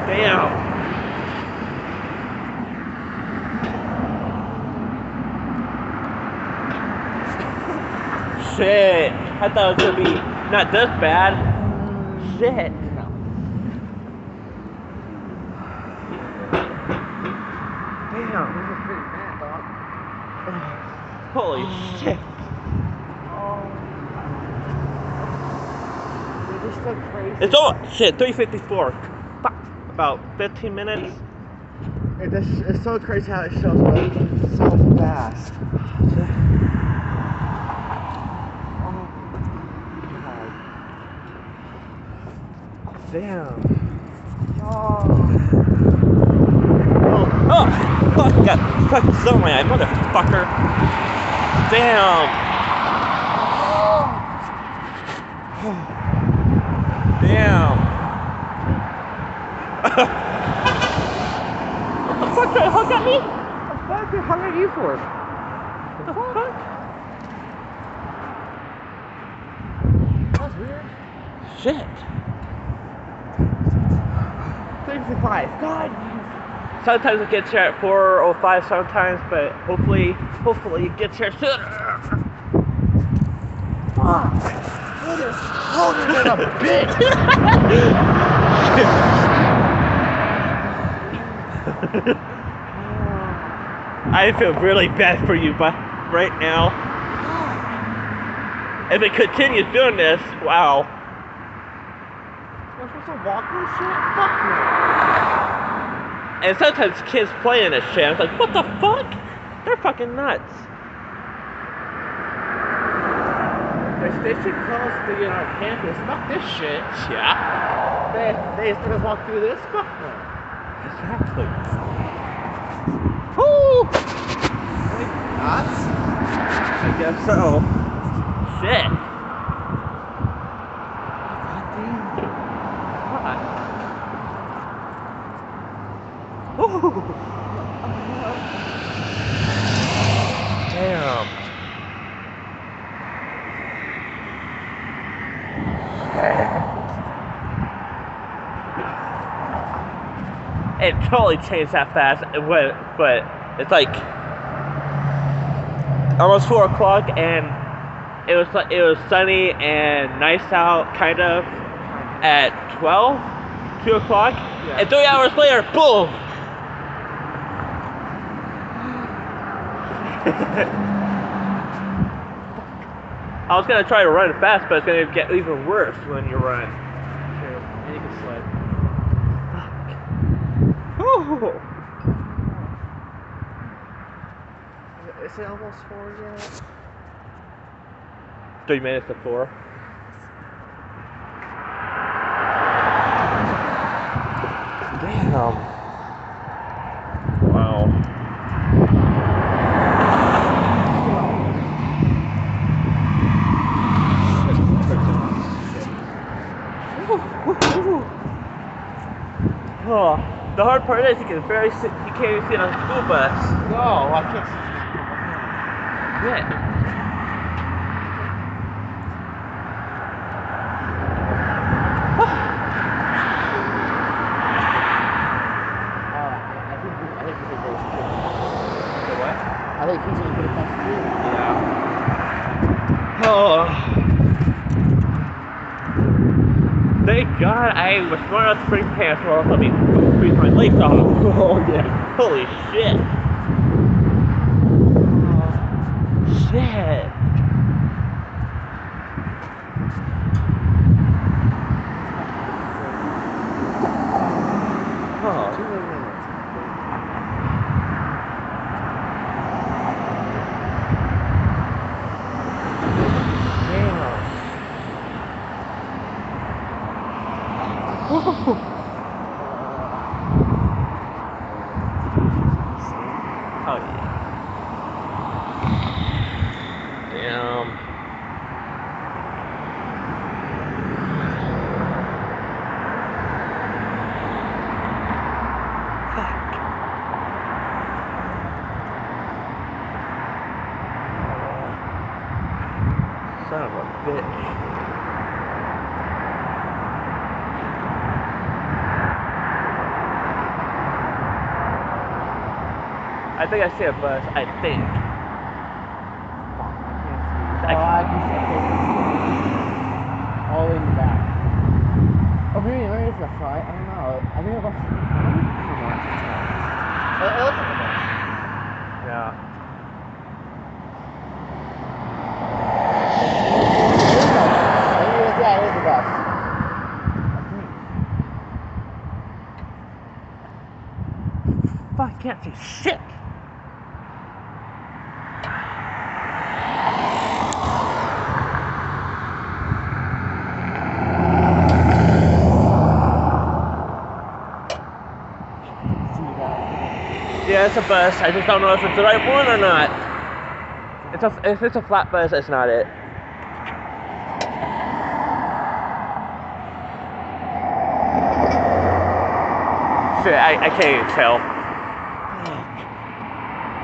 Damn. Shit. I thought it was gonna be not this bad. Shit. No. Damn. This is pretty bad, dog. Holy shit. Dude, this is so crazy. It's all shit. 3:54. Fuck. About 15 minutes. It's so crazy how it shows up so fast. Damn. Oh. Oh, fuck. Got fucking snow in my eye, motherfucker. Damn. Damn. What the fuck? Trying to hug at me? What the fuck? How are you for? What the fuck? That's weird. Shit. 355. God. Sometimes it gets here at 4:05 sometimes, but hopefully it gets here sooner. Fuck. It is harder than a bitch. I feel really bad for you, but right now, if it continues doing this, wow. You're supposed to walk this shit? Fuck no. And sometimes kids playing this shit. I'm like, what the fuck? They're fucking nuts. They should close the campus. Fuck this shit. Yeah. They just let us walk through this? Fuck no. Exactly. Woo! Nuts? I guess so. Shit. Ooh. Damn. It totally changed that fast, but it's like almost 4 o'clock, and it was sunny and nice out, kind of, at 2 o'clock, Yeah. and 3 hours later, boom. I was gonna try to run fast, but it's gonna get even worse when you run. True. And you can sled. Ooh. Is it almost 4 yet? 3 minutes to 4. Damn. Wow. Oh, the hard part is you can't even see it on the school bus. No, I can't see Yeah. I think he's gonna put it back through. Yeah. Oh. Thank God I was throwing out spring pants or else I'll be freeze my legs off. Oh yeah. Holy shit. Shit. Oh. 2 more minutes. Oh yeah. Damn. Fuck. Son of a bitch. I think I see a bus. I think. Oh, I can see it. All in the back. Oh, maybe it's the front. I don't know. I think the bus is in front. It looks like a bus. Yeah. Yeah, it is a bus. Fuck, I can't see shit. Yeah, it's a bus. I just don't know if it's the right one or not. If it's a flat bus, it's not it. Shit, I can't even tell.